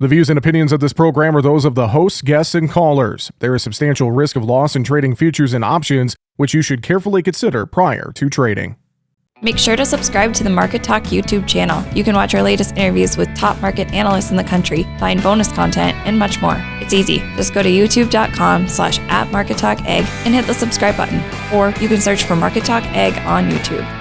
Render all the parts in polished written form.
The views and opinions of this program are those of the hosts, guests, and callers. There is substantial risk of loss in trading futures and options, which you should carefully consider prior to trading. Make sure to subscribe to the Market Talk YouTube channel. You can watch our latest interviews with top market analysts in the country, find bonus content, and much more. It's easy. Just go to youtube.com/@MarketTalkAg and hit the subscribe button. Or you can search for Market Talk Ag on YouTube.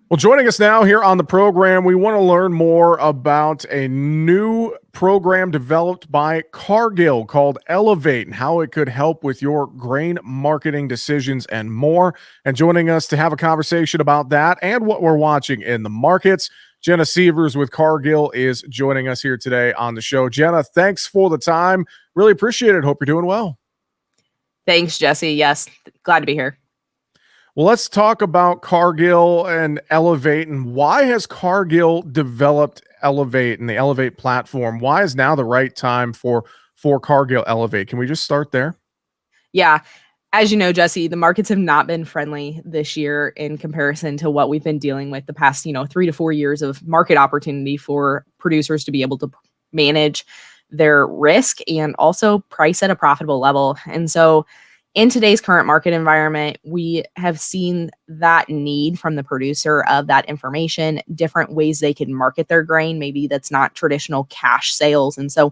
Well, joining us now here on the program, we want to learn more about a new program developed by Cargill called Elevate and how it could help with your grain marketing decisions and more. And joining us to have a conversation about that and what we're watching in the markets, Jenna Severs with Cargill is joining us here today on the show. Jenna, thanks for the time. Really appreciate it. Hope you're doing well. Thanks, Jesse. Yes, glad to be here. Well, let's talk about Cargill and Elevate, and why has Cargill developed Elevate and the Elevate platform? Why is now the right time for Cargill Elevate? Can we just start there? Yeah. As you know, Jesse, the markets have not been friendly this year in comparison to what we've been dealing with the past, 3 to 4 years of market opportunity for producers to be able to manage their risk and also price at a profitable level. And so in today's current market environment, we have seen that need from the producer of that information, different ways they can market their grain. Maybe that's not traditional cash sales. And so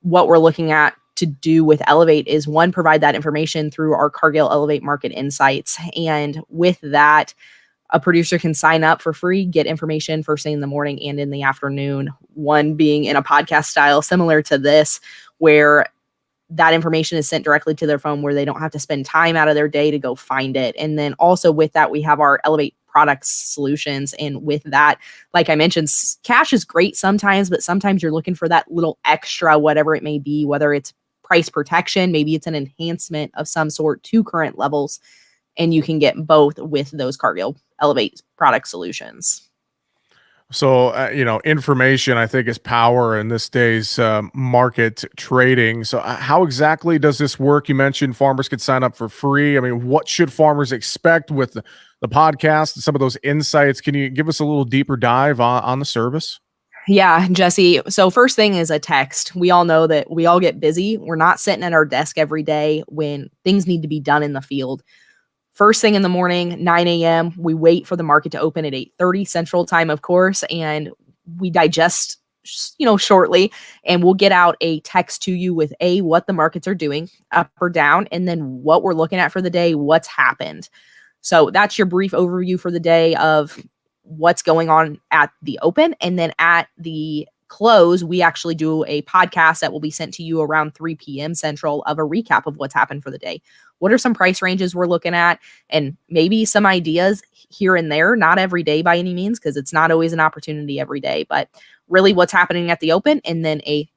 what we're looking at to do with Elevate is, one, provide that information through our Cargill Elevate Market Insights. And with that, a producer can sign up for free, get information first thing in the morning and in the afternoon, one being in a podcast style similar to this, where that information is sent directly to their phone where they don't have to spend time out of their day to go find it. And then also with that, we have our Elevate products solutions. And with that, like I mentioned, cash is great sometimes, but sometimes you're looking for that little extra, whatever it may be, whether it's price protection, maybe it's an enhancement of some sort to current levels. And you can get both with those Cargill Elevate product solutions. So, information, I think, is power in this day's market trading. So how exactly does this work? You mentioned farmers could sign up for free. I mean, what should farmers expect with the podcast and some of those insights? Can you give us a little deeper dive on the service? Yeah, Jesse. So first thing is a text. We all know that we all get busy. We're not sitting at our desk every day when things need to be done in the field. First thing in the morning, 9 a.m., we wait for the market to open at 8:30 Central Time, of course, and we digest, shortly, and we'll get out a text to you with what the markets are doing, up or down, and then what we're looking at for the day, what's happened. So that's your brief overview for the day of what's going on at the open, and then at the close, we actually do a podcast that will be sent to you around 3 p.m. Central of a recap of what's happened for the day. What are some price ranges we're looking at? And maybe some ideas here and there, not every day by any means, because it's not always an opportunity every day, but really what's happening at the open, and then a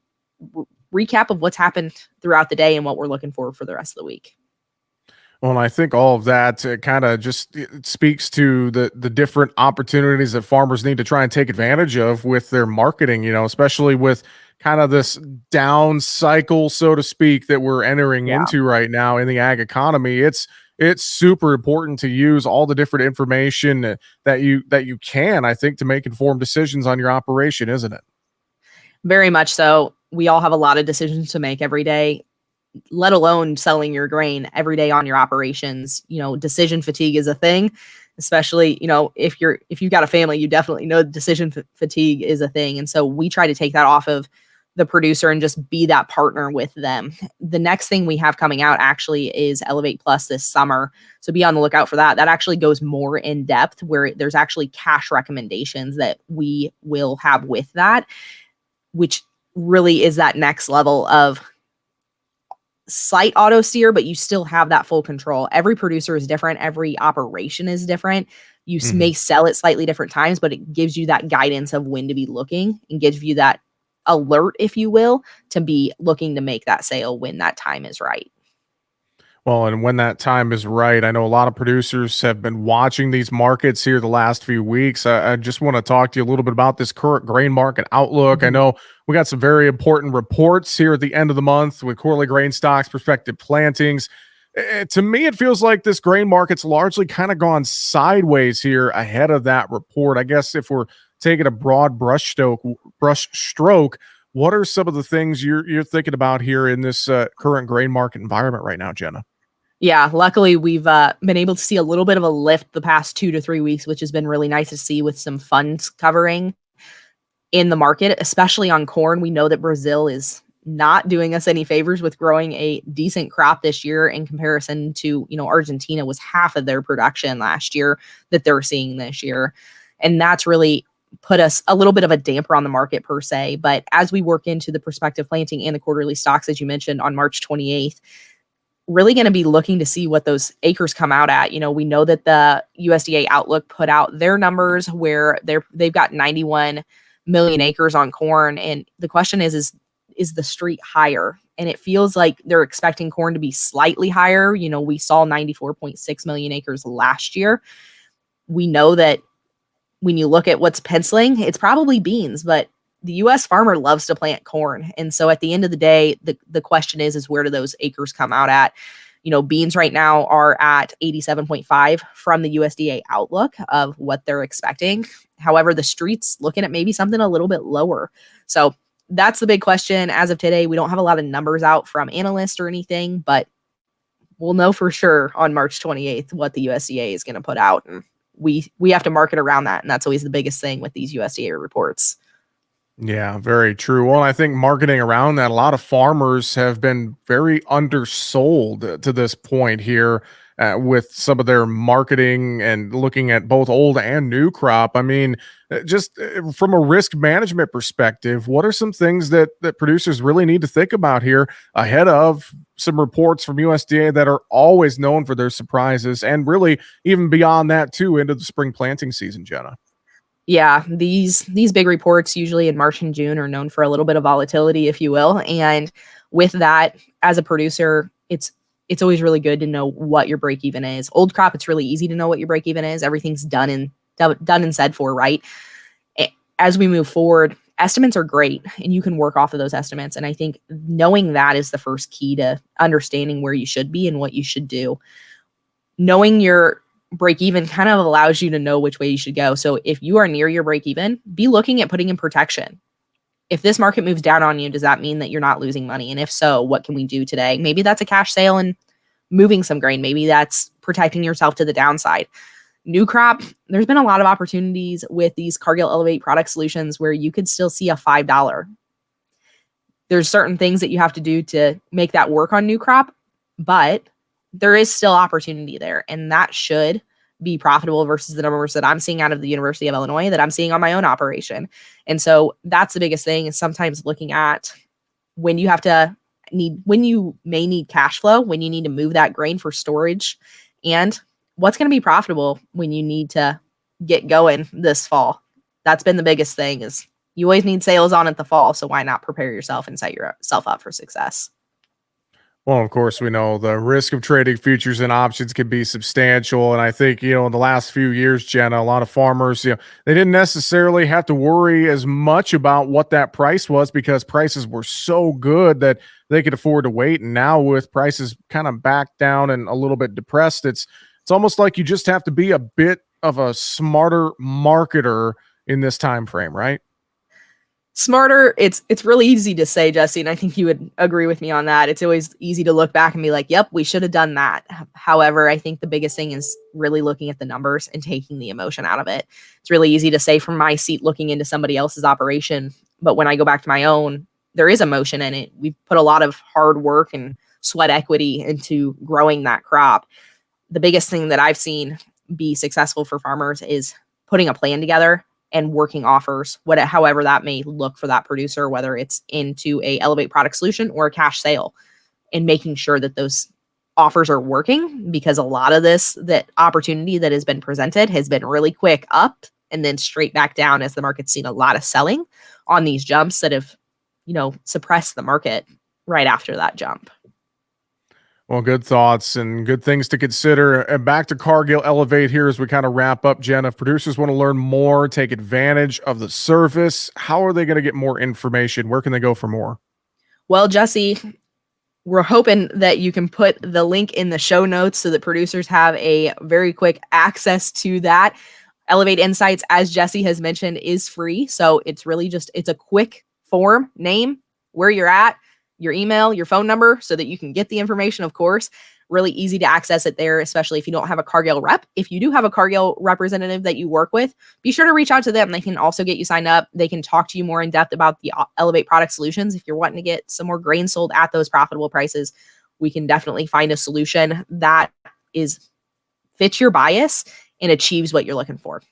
recap of what's happened throughout the day and what we're looking for the rest of the week. Well, and I think all of that kind of just speaks to the different opportunities that farmers need to try and take advantage of with their marketing, especially with kind of this down cycle, so to speak, that we're entering into right now in the ag economy. It's super important to use all the different information that you can, I think, to make informed decisions on your operation, isn't it? Very much so. We all have a lot of decisions to make every day, let alone selling your grain every day on your operations. Decision fatigue is a thing, especially, if you've got a family, you definitely know decision fatigue is a thing. And so we try to take that off of the producer and just be that partner with them. The next thing we have coming out actually is Elevate Plus this summer. So be on the lookout for that. That actually goes more in depth, where there's actually cash recommendations that we will have with that, which really is that next level of slight auto steer, but you still have that full control. Every producer is different. Every operation is different. You may sell at slightly different times, but it gives you that guidance of when to be looking and gives you that alert, if you will, to be looking to make that sale when that time is right. Well, and when that time is right, I know a lot of producers have been watching these markets here the last few weeks. I just want to talk to you a little bit about this current grain market outlook. I know we got some very important reports here at the end of the month with quarterly grain stocks, prospective plantings. To me, it feels like this grain market's largely kind of gone sideways here ahead of that report. I guess if we're take it a broad brush stroke, what are some of the things you're thinking about here in this current grain market environment right now, Jenna? Yeah, luckily we've been able to see a little bit of a lift the past 2 to 3 weeks, which has been really nice to see with some funds covering in the market, especially on corn. We know that Brazil is not doing us any favors with growing a decent crop this year in comparison to, Argentina was half of their production last year that they're seeing this year. And that's really put us a little bit of a damper on the market per se. But as we work into the prospective planting and the quarterly stocks, as you mentioned, on March 28th, really going to be looking to see what those acres come out at. We know that the USDA Outlook put out their numbers where they've got 91 million acres on corn. And the question is the street higher? And it feels like they're expecting corn to be slightly higher. We saw 94.6 million acres last year. We know that when you look at what's penciling, it's probably beans, but the U.S. farmer loves to plant corn. And so at the end of the day, the question is where do those acres come out at? Beans right now are at 87.5 from the USDA Outlook of what they're expecting. However, the street's looking at maybe something a little bit lower. So that's the big question. As of today, we don't have a lot of numbers out from analysts or anything, but we'll know for sure on March 28th what the USDA is going to put out. And we have to market around that. And that's always the biggest thing with these USDA reports. Yeah, very true. Well, I think marketing around that, a lot of farmers have been very undersold to this point here with some of their marketing and looking at both old and new crop. I mean, just from a risk management perspective, what are some things that producers really need to think about here ahead of some reports from USDA that are always known for their surprises, and really even beyond that too into the spring planting season, Jenna? Yeah, these big reports usually in March and June are known for a little bit of volatility, if you will. And with that, as a producer, it's always really good to know what your break even is. Old crop, it's really easy to know what your break even is. Everything's done and said for, right? As we move forward, estimates are great and you can work off of those estimates. And I think knowing that is the first key to understanding where you should be and what you should do. Knowing your break even kind of allows you to know which way you should go. So if you are near your break even, be looking at putting in protection. If this market moves down on you, does that mean that you're not losing money? And if so, what can we do today? Maybe that's a cash sale and moving some grain. Maybe that's protecting yourself to the downside. New crop, there's been a lot of opportunities with these Cargill Elevate product solutions where you could still see a $5. There's certain things that you have to do to make that work on new crop, but there is still opportunity there, and that should be profitable versus the numbers that I'm seeing out of the University of Illinois that I'm seeing on my own operation. And so that's the biggest thing, is sometimes looking at when you may need cash flow, when you need to move that grain for storage, and what's going to be profitable when you need to get going this fall. That's been the biggest thing, is you always need sales on at the fall. So why not prepare yourself and set yourself up for success? Well, of course, we know the risk of trading futures and options can be substantial. And I think, in the last few years, Jenna, a lot of farmers, they didn't necessarily have to worry as much about what that price was because prices were so good that they could afford to wait. And now with prices kind of back down and a little bit depressed, it's almost like you just have to be a bit of a smarter marketer in this time frame, right? Smarter, it's really easy to say, Jesse, and I think you would agree with me on that. It's always easy to look back and be like, yep, we should have done that. However, I think the biggest thing is really looking at the numbers and taking the emotion out of it. It's really easy to say from my seat looking into somebody else's operation, but when I go back to my own, there is emotion in it. We've put a lot of hard work and sweat equity into growing that crop. The biggest thing that I've seen be successful for farmers is putting a plan together and working offers, however that may look for that producer, whether it's into a Elevate product solution or a cash sale, and making sure that those offers are working, because a lot of that opportunity that has been presented has been really quick up and then straight back down, as the market's seen a lot of selling on these jumps that have, suppressed the market right after that jump. Well, good thoughts and good things to consider. And back to Cargill Elevate here as we kind of wrap up, Jen. If producers want to learn more, take advantage of the service, how are they going to get more information? Where can they go for more? Well, Jesse, we're hoping that you can put the link in the show notes so that producers have a very quick access to that. Elevate Insights, as Jesse has mentioned, is free. So it's really it's a quick form, name, where you're at, your email, your phone number, so that you can get the information, of course. Really easy to access it there, especially if you don't have a Cargill rep. If you do have a Cargill representative that you work with, be sure to reach out to them. They can also get you signed up. They can talk to you more in depth about the Elevate product solutions. If you're wanting to get some more grain sold at those profitable prices, we can definitely find a solution that fits your bias and achieves what you're looking for.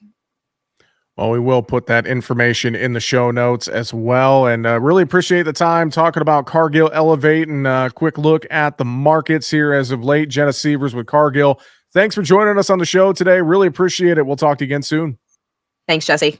Well, we will put that information in the show notes as well. And really appreciate the time talking about Cargill Elevate and a quick look at the markets here as of late. Jenna Severs with Cargill. Thanks for joining us on the show today. Really appreciate it. We'll talk to you again soon. Thanks, Jesse.